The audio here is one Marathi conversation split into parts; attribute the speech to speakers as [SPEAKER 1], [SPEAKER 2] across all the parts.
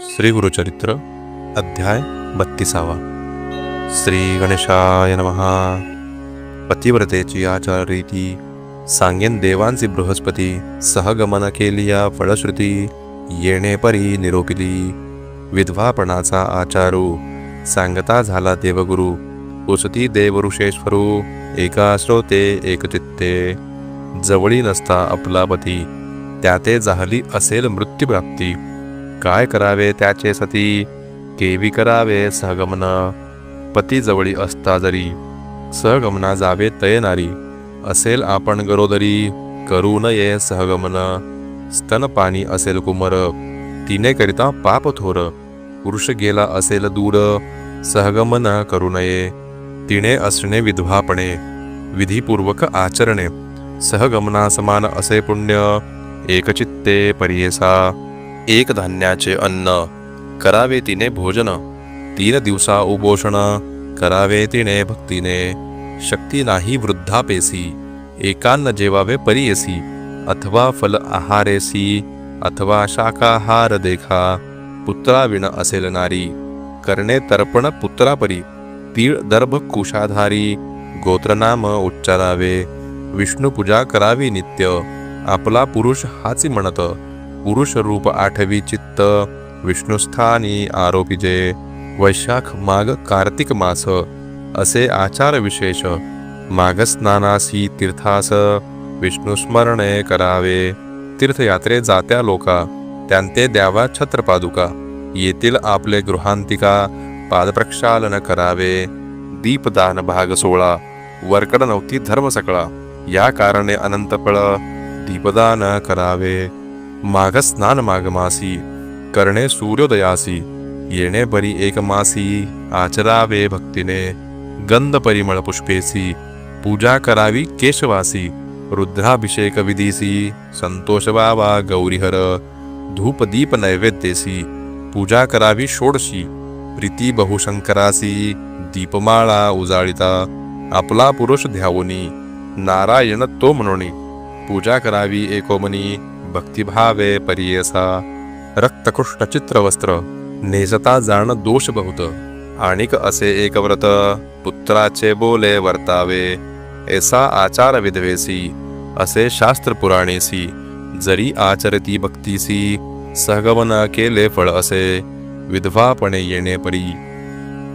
[SPEAKER 1] श्री गुरुचरित्र अध्याय 32. श्री गणेशाय नमः. पतिव्रतेची आचार रीती सांगेन देवांची बृहस्पती सहगमन केलिया फळश्रुती येणे परी निरोपिली. विधवापणाचा आचारू सांगता झाला देवगुरु उसती देवऋषेश्वरू एका श्रोते एकचित्ते. जवळी नसता आपला पती त्याते झाली असेल मृत्यूप्राप्ती. काय करावे त्याचे सती केवी करावे सहगमन. पती जवळी असता जरी सहगमना जावे तयनारी. असेल आपण गरोदरी करू नये सहगमन. स्तनपाणी असेल कुमर तिने करिता पाप थोर. पुरुष गेला असेल दूर सहगमन करू नये. तिने असणे विधवापणे विधीपूर्वक आचरणे. सहगमना समान असे पुण्य एकचित्ते परियेसा. एक धान्याचे अन्न करावे तिने भोजन. 3 दिवसा उपोषण करावे तिने भक्तीने. शक्ती नाही वृद्धापेसी एकान्न जेवावे परियेसी. अथवा फल आहारेसी अथवा शाकाहार देखा. पुत्राविण असेल नारी करणे तर्पण पुत्रापरी. तीळ दर्भ कुशाधारी गोत्रनाम उच्चारावे. विष्णुपूजा करावी नित्य आपला पुरुष हाची म्हणत. पुरुष रूप आठवी चित्त विष्णुस्थानी आरोपिजे. वैशाख माघ कार्तिक मास असे आचार विशेष. माघ स्नानासी तीर्थास विष्णुस्मरणे करावे. तीर्थयात्रे जात्या लोका त्यांते द्यावा छत्रपादुका. येतील आपले गृहांतिका पादप्रक्षालन करावे. दीपदान भाग 16 वरकड नव्हती धर्म सकळा. या कारणे अनंत फळ दीपदान करावे. माघ स्नान माघ मासी करणे सूर्योदयासी. येणे परी एक मासी आचरावे भक्तीने. गंध परिमळ पुष्पेसी पूजा करावी केशवासी. रुद्राभिषेक विधीसी संतोष व्हावा गौरीहर. धूप दीप नैवेद्येसी पूजा करावी षोडशी. प्रीती बहुशंकरासी दीपमाळा उजाळिता. आपला पुरुष ध्यावोनी नारायण तो म्हणोनी. पूजा करावी एकोमनी भक्तिभावे परियेसा. रक्तकृष्ण चित्रवस्त्र नेसता जाण दोष बहुत. आणिक असे एक व्रत पुत्राचे बोले वर्तावे. ऐसा आचार विधवेसी असे शास्त्र पुराणेसी. जरी आचरती भक्तीसी सहगमन केले फळ असे. विधवापणे येणे परी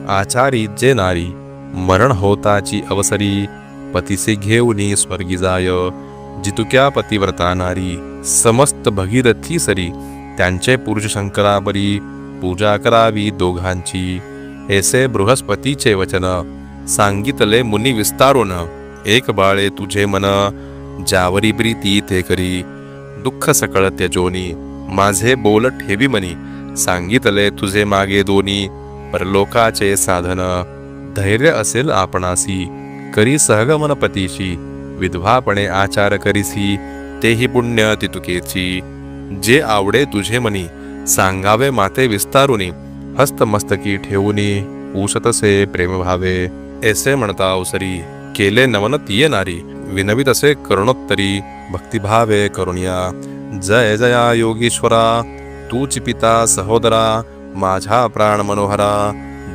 [SPEAKER 1] आचारी जे नारी. मरण होताची अवसरी पतीसे घेऊनी स्वर्गी जाय. जितुक्या पतिव्रता नारी समस्त भगीरथी सरी. त्यांचे पुरुष शंकरापरी पूजा करावी दोघांची. ऐसे बृहस्पतीचे वचन सांगितले मुनी विस्तारून. एक बाळे तुझे मन ज्यावरी प्रीती ते करी. दुःख सकळ त्यजोनी माझे बोल ठेवी मनी. सांगितले तुझे मागे दोन्ही परलोकाचे साधन. धैर्य असेल आपणासी करी सहगमन पतीशी. विधवापणे आचार करीसी तेही पुण्य तितुकेची. जे आवडे तुझे मनी सांगावे माते विस्तारुनी. हस्तमस्तकी ठेवूनी पूसतसे प्रेम भावे. ऐसे म्हणता अवसरी केले नमन तिये नारी. विनवित असे करुणोत्तरी भक्तिभावे करुणिया. जय जया योगीश्वरा तूची पिता सहोदरा. माझा प्राण मनोहरा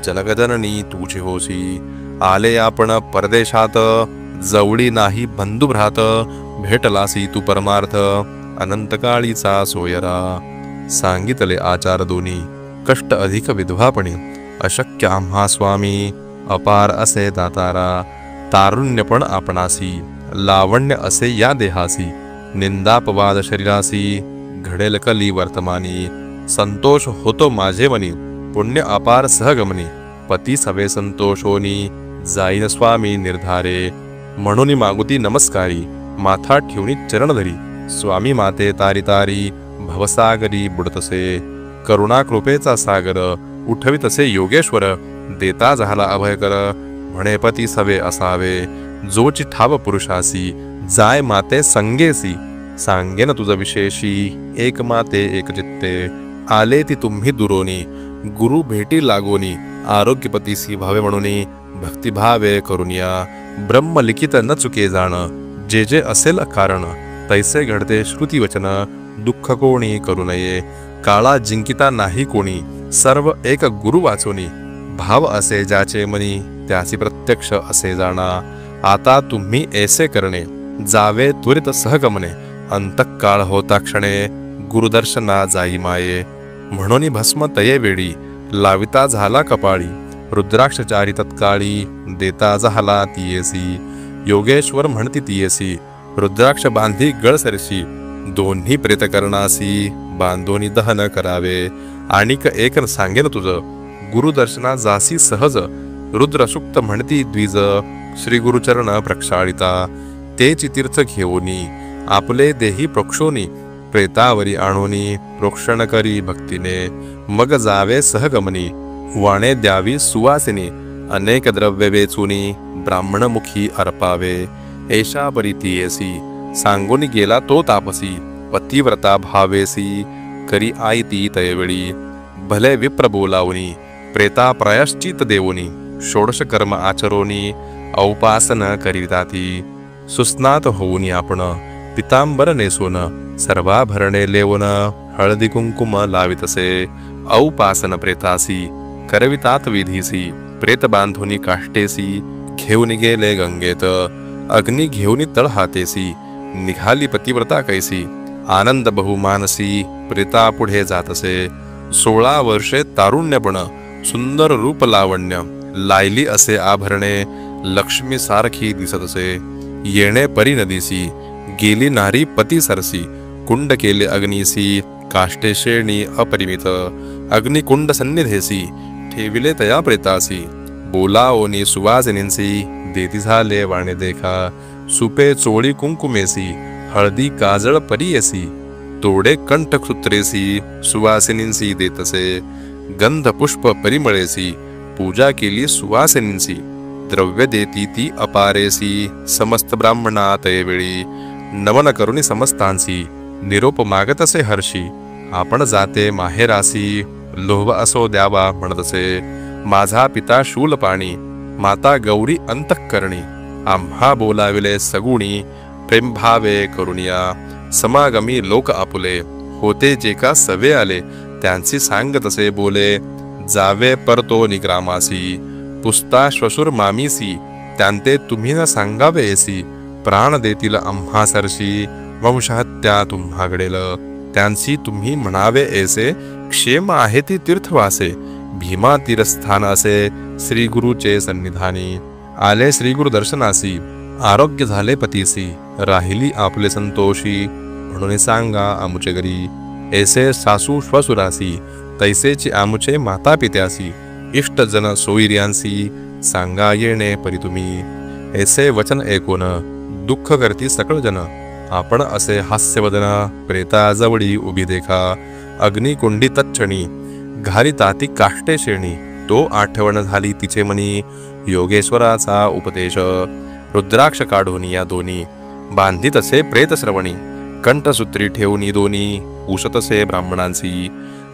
[SPEAKER 1] जनकजननी तुझे होसी. आले आपण परदेशात जवळी नाही बंधुभ्रात. भेटलासी तू परमार्थ अनंतकाळीचा सोयरा. सांगितले आचार दोन्ही कष्ट अधिक विधवापणे. अशक्य आम्हा स्वामी अपार असे दातारा. तारुण्य पण आपणासी लावण्य असे या देहासी. निंदापवाद शरीरासी घडेल कली वर्तमानी. संतोष होतो माझे मनी पुण्य अपार सहगमनी. पती सवे संतोषोनी जाईन स्वामी निर्धारे. म्हणून मागुती नमस्कारी माथा ठेवणी चरणधरी. स्वामी माते तारी तारी भवसागरी बुडतसे. करुणा कृपेचा सागर उठवितसे योगेश्वर. देता झाला अभयकर म्हणे पती सवे असावे. जोची ठाव पुरुषासी जाय माते संगेसी. सांगेन तुझ विशेषी एक माते एक चित्ते. आले ती तुम्ही दुरोनी गुरु भेटी लागोनी. आरोग्यपतीसी भावे म्हणूनी भक्तिभावे करुनिया. ब्रह्म लिखित न चुके जाण जे असेल कारण. तैसे घडते श्रुतिवचन दुःख कोणी करू नये काळा जिंकिता नाही कोणी, सर्व एक गुरु वाचोनी, भाव असे ज्याचे मनी, त्याची प्रत्यक्ष असे जाणा, आता तुम्ही ऐसे करणे, जावे त्वरित सहगमने, अंतकाळ होता क्षणे, गुरुदर्शना जाई माये, म्हणून भस्म तये वेळी, लाविता झाला कपाळी, रुद्राक्षचारी तत्काळी, देता झाला तियेसी, योगेश्वर म्हणती तियेसी, रुद्राक्ष बांधी गळसरशी, दोन्ही प्रेत करणासी, बांधोनी दहन करावे, आणिक एक सांगेन तुझ, गुरुदर्शना जासी सहज, रुद्रसुक्त म्हणती द्विज, श्री गुरुचरण प्रक्षाळिता, तेची तीर्थ घेऊनी, आपले देही प्रोक्षोनी, प्रेतावरी आणोनी, प्रोक्षण करी भक्तीने, मग जावे सहगमनी, वाणे द्यावी सुवासिनी, अनेक द्रव्य वेचुनी, ब्राह्मणमुखी अर्पावे, ऐशा परी तियेसी, सांगून गेला तो तापसी, पतिव्रता भावेसी, करी आई ती तयवेळी, भले विप्र बोलावनी, प्रेता प्रायश्चित देवोनी, षोडश कर्म आचरोनी, औपासन करीताती, सुस्नात होऊनी आपण, पितांबर नेसोन, सर्वाभरणे लेवोन, हळदी कुंकुम लावितसे, औपासन प्रेतासी, करवितात विधीसी, प्रेत बांधुनी काष्टेसी, घेऊन गेले गंगेत, अग्नी घेऊनी तळहातेसी, निघाली पतिव्रता कैसी, आनंद बहुमानसी, प्रेता पुढे जातसे, 16 वर्षे तारुण्यपण, सुंदर रूप लावण्य, लायली असे आभरणे, लक्ष्मी सारखी दिसतसे, येणे परी नदीसी, गेली नारी पती सरसी, कुंड केले अग्नीसी, काष्टे शेणी अपरिमित, अग्निकुंड सन्निधेसी, ठेविले तया प्रेतासी, बोलाओनी सुवासिनींसी, देती झाले वाणे देखा, सुपे चोळी कुंकुमेसी, हळदी काजळ परियेसी, तोडे कंठसूत्रेसी, सुवासिनींसी देतसे, गंध पुष्प परिमळेसी, पूजा केली सुवासिनींसी, द्रव्य देती ती अपारेसी, समस्त ब्राह्मणा तयवेळी, नमन करुणी समस्तांसी, निरोप मागतसे हर्षी, आपण जाते माहेरासी, लोभ असो द्यावा म्हणतसे, माझा पिता शूलपाणी, माता गौरी अंतःकरणी, आम्हा बोलाविले सगुणी, प्रेमभावे करुणिया, समागमी लोक आपुले, होते जे का सवे आले, त्यांची सांग तसे बोले, जावे परतो निग्रामासी, पुसता श्वशुर मामीसी, त्यांते तुम्ही न सांगावे ऐसी, प्राण देतील आम्हा सरशी, वंशहत्या तुम्हा घडेल, त्यांची तुम्ही म्हणावे ऐसे, क्षेम आहे ती तीर्थवासे, भीमा तीरस्थान असे, श्री गुरुचे सन्निधानी, आले श्री गुरु दर्शनासी, आरोग्य झाले पतीसी, राहिली आपले संतोषी, म्हणून सांगा आमुचे घरी, ऐसे सासू श्वसुरासी, तैसेची आमुचे माता पित्यासी, इष्टजन सोयिर्यांसी, सांगा येणे परी तुम्ही, ऐसे वचन ऐकून, दुःख करती सकळ जन, आपण असे हास्यवदन, प्रेता जवळी उभी देखा, अग्निकुंडी तच्छणी, घारी ताती काष्टे शेणी, तो आठवण झाली तिचे मनी, योगेश्वराचा उपदेश, रुद्राक्ष काढून या दोन्ही, बांधितसे प्रेत श्रवणी, कंठसूत्री ठेवून दोन्ही, उशतसे ब्राह्मणांसी,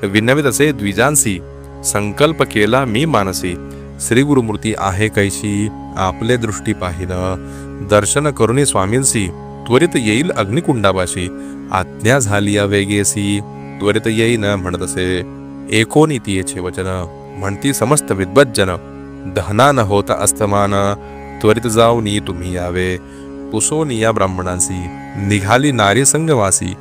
[SPEAKER 1] विनवितसे द्विजांसी, संकल्प केला मी मानसी, श्री गुरुमूर्ती आहे कैशी, आपले दृष्टी पाहिन, दर्शन करुणी स्वामींसी, त्वरित येईल अग्निकुंडापाशी, आज्ञा झाली वेगेसी, त्वरित येईन म्हणतसे, एकोनी तियेचे वचन, म्हणती समस्त विद्वज्जन, दहना न होता अस्तमान, त्वरित जाऊनी तुम्ही यावे, पुसोनी या ब्राह्मणांसी, निघाली नारी संगवासी,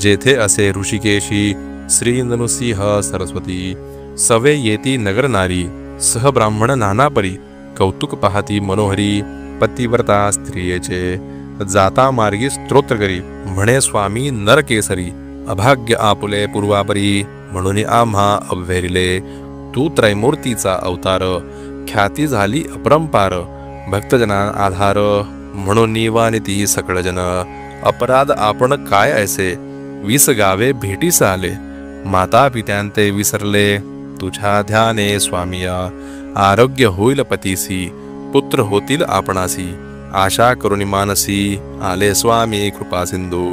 [SPEAKER 1] जेथे असे ऋषिकेशी, श्री ननुसिंह सरस्वती, सवे येती नगर नारी, सह ब्राह्मण नानापरी, कौतुक पाहती मनोहरी, पतिव्रता स्त्रियेचे, जाता मार्गी स्तोत्र करी, म्हणे स्वामी नरकेसरी, अभाग्य आपुले पूर्वापरी, म्हणून आम्हा अभ्वेरिले, तू त्रैमूर्तीचा अवतार, ख्याती झाली अपरंपार, भक्तजना आधार, म्हणून निवानिती सकळजन, अपराध आपण काय ऐसे, विस गावे भेटीस आले, माता पित्यांते विसरले, तुझ्या ध्याने स्वामिया, आरोग्य होईल पतीसी, पुत्र होतील आपणासी, आशा करुणी मानसी, आले स्वामी कृपा सिंधू,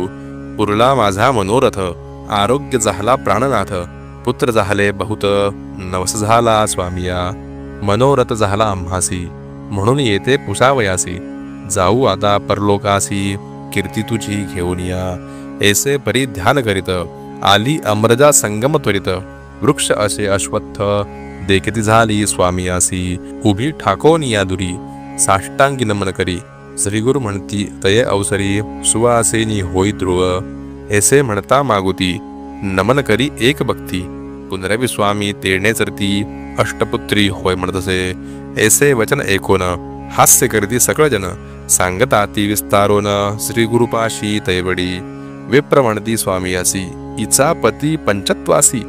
[SPEAKER 1] पुरला माझा मनोरथ, आरोग्य झाला प्राणनाथ, पुत्र झाले बहुत, नवस झाला स्वामिया, मनोरथ झाला आम्हासी, म्हणून येते पुसावयासी, जाऊ आता परलोकासी, कीर्ती तुझी घेऊन या, ऐसे परी ध्यान करीत, आली अमरजा संगम त्वरित, वृक्ष असे अश्वत्थ देखती झाली स्वामियासी, उभी ठाकोन या दुरी साष्टांगी नमन करी, श्रीगुरु म्हणती तये अवसरी, सुवासेनी होई ध्रुव, ऐसे म्हणता मागुती नमन करी एक भक्ती, पुनरवी स्वामी तेणे चरती, अष्टपुत्री होय म्हणतसे, ऐसे वचन ऐकोन हास्य करती सकळ जन, सांगता ती विस्तारोन श्रीगुरुपाशी तैवडी, विप्र म्हणती स्वामियासी, इचा पती पंचत्वासी,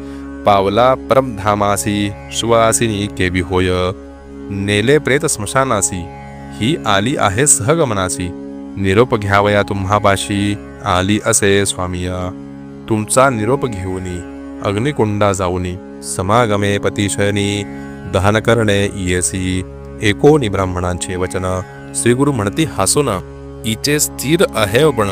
[SPEAKER 1] पावला परमधामासी, सुवासिनी केवी होय, नेले प्रेत स्मशानासी, ही आली आहे सहगमनासी, निरोप घ्यावया तुम्हापाशी, आली असे स्वामिया, तुमचा निरोप घेऊनी अग्निकुंडा जाऊनी, समागमे पतिशयनी दहन करणे येसी, एकोनी ब्राह्मणांचे वचन, श्रीगुरु म्हणती हसून, इचे स्थिर अहेवपण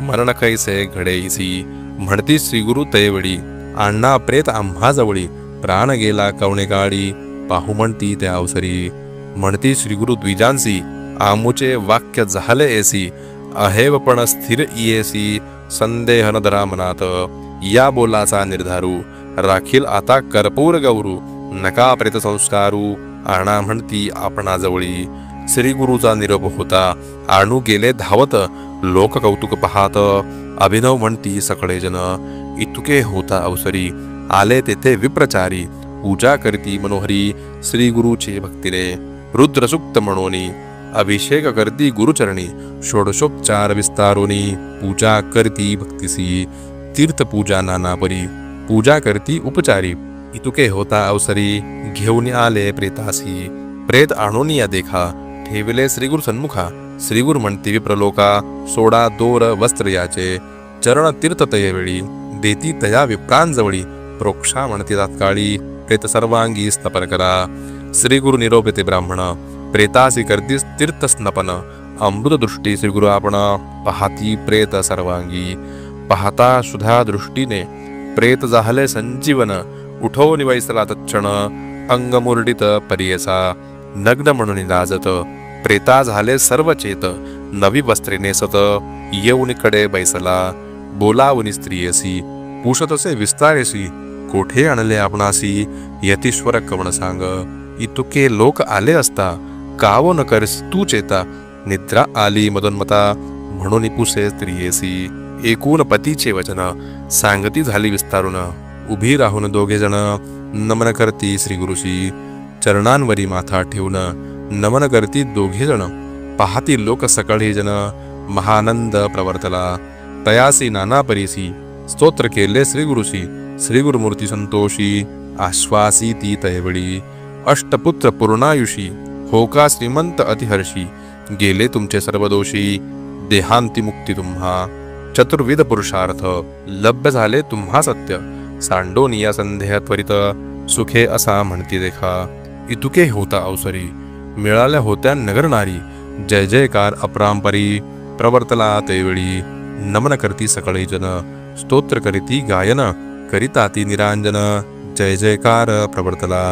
[SPEAKER 1] मरण कैसे घडेसी, म्हणती श्रीगुरु तैवडी, अण्णा प्रेत आम्हा जवळी, प्राण गेला कवणे काळी, पाहू म्हणती त्या अवसरी, म्हणती श्रीगुरु द्विजांसी, आमुचे वाक्य झाले ऐसी, अहेवपण स्थिर येसी, संदेह न धरा मनात, या बोलाचा निर्धारू, राखील आता कर्पूर गौरू, नका प्रेत संस्कारू, आणा म्हणती आपणाजवळी, श्रीगुरुचा निरोप होता, आणू गेले धावत, लोक कौतुक पाहात, अभिनव म्हणती सकळे जन, इतुके होता अवसरी, आले तेथे विप्रचारी, पूजा करती मनोहरी, श्रीगुरुचे भक्तीने, रुद्रसुक्त म्हणोनी, अभिषेक करती गुरुचरणी, षोडशोपचार विस्तारोनी, पूजा करती भक्तिसी, तीर्थपूजा नानापरी, पूजा करती उपचारी, इतुके होता अवसरी, घेऊन आले प्रेतासी, प्रेत आणून या देखा, ठेविले श्रीगुरु सन्मुखा, श्रीगुरु म्हणती विप्रलोका, सोडा दोर वस्त्र याचे, चरण तीर्थ तयवेळी, देती तया विप्रांजवळी, प्रोक्षा म्हणती तात्काळी, प्रेत सर्वांगी स्नपन करा, श्रीगुरु निरोप ते ब्राह्मण, प्रेतासी करतीस तीर्थ स्नपन, अमृत दृष्टी श्रीगुरु आपण, पाहती प्रेत सर्वांगी, पाहता सुधा दृष्टीने, प्रेत झाले संजीवन, उठो निवैसला तत्क्षण, अंगमुरडित परियसा, नग्न म्हणून लाजत, प्रेता झाले सर्व चेत, नवी वस्त्रे नेसत, येऊनिकडे बैसला, बोलावनी स्त्रियसी, पुषतसे विस्तारेसी, कोठे आणले आपणासी, यतीश्वर कवण सांग, इतुके लोक आले असता, काव न करस तू चेता, निद्रा आली मदोन्मता, म्हणून पुसे स्त्रियेसी, एकूण पतीचे वचन, सांगती झाली विस्तारून, उभी राहून दोघे जण, नमन करती श्रीगुरुशी, चरणांवरी माथा ठेवून, नमन करती दोघे जण, पाहती लोक सकळी जन, महानंद प्रवर्तला, तयासी नाना परीसी, स्तोत्र केले श्रीगुरुशी, श्रीगुरुमूर्ती संतोषी, आश्वासी ती तैवडी, अष्टपुत्र पूर्णायुषी, होका श्रीमंत अतिहर्षी, गेले तुमचे सर्व दोषी, देहांती मुक्ती तुम्हा, चतुर्विध पुरुषार्थ लभ्य झाले तुम्हा सत्य, सांडोनिया संदेह त्वरित, सुखे असा म्हणती देखा, इतुके होता अवसरी, मिळाल्या होत्या नगरनारी, जय जयकार अपरांपरी, प्रवर्तला तेवेळी, नमन करती सकळी जन, स्तोत्र करीती गायन, करिता ती निरांजन, जय जयकार प्रवर्तला,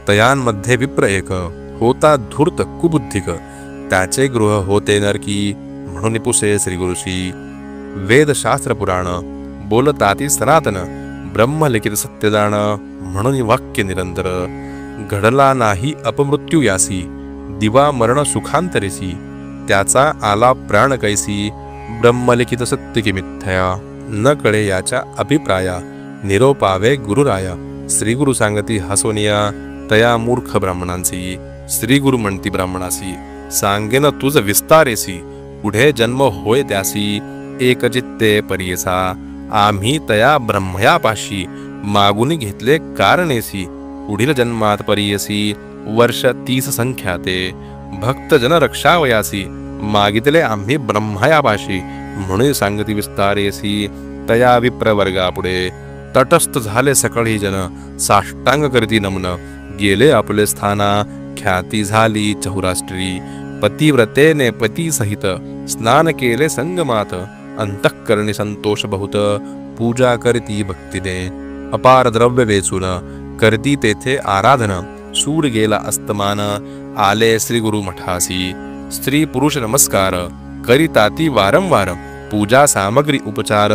[SPEAKER 1] तयांमध्ये विप्र एक, होता धूर्त कुबुद्धिक, त्याचे गृह होते नरकी, म्हणून पुसे श्रीगुरुशी, वेदशास्त्र पुराण, बोलताती सनातन, ब्रह्मलिखित सत्यदान, म्हणून वाक्य निरंतर, घडला नाही अपमृत्यू यासी, दिवा मरण सुखांतरेसी, त्याचा आला प्राण कैसी, ब्रह्मलिखित सत्य की मिथ्या, न कळे याच्या अभिप्राया, निरोपावे गुरुराया, श्रीगुरु सांगती हसोनिया, तया मूर्ख ब्राह्मणांसी, श्रीगुरु म्हणती ब्राह्मणासी, सांगेन तुझ विस्तारेसी, पुढे जन्म होय त्यासी, एकचित्ते परियसा, आम्ही तया ब्रह्मयापाशी, मागुनी घेतले कारणेसी, पुढील जन्मात परियसी, वर्ष 30 संख्याते, भक्त जन रक्षावयासी, मागितले आम्ही ब्रह्मयापाशी, म्हणून सांगती विस्तारेसी, तया विप्रवर्गा पुढे, तटस्थ झाले सकळी जन, साष्टांग करती नमन, गेले आपले स्थाना, ख्याती झाली चहुराष्ट्री, पतिव्रतेने पती सहित, स्नान केले संगमात, अंतःकरणी संतोष बहुत, पूजा करती भक्तीने, अपार द्रव्य वेचून, करती तेथे आराधन, सूर गेला अस्तमान, आले श्रीगुरु मठासी, स्त्री पुरुष नमस्कार, करिताती वारंवार, पूजा सामग्री उपचार,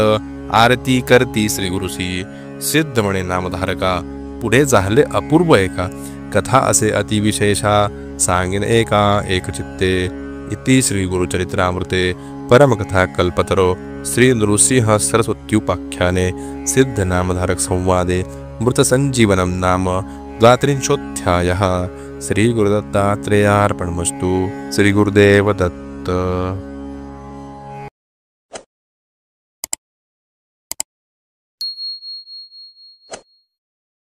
[SPEAKER 1] आरती करती श्री गुरुसी सिद्ध म्हणे नामधारका पुढे झाले अपूर्व एका कथा असे अतिविशेषा सांगेन एका एकचित्ते इति श्री गुरुचरित्रामृते परमकथा कल्पतरो श्री नृसिंह सरस्वत्युपाख्याने सिद्ध नामधारक संवादे मृतसंजीवनं नाम 32 श्री गुरुदत्तात्रेयार्पणमस्तु। श्री गुरुदेव दत्त।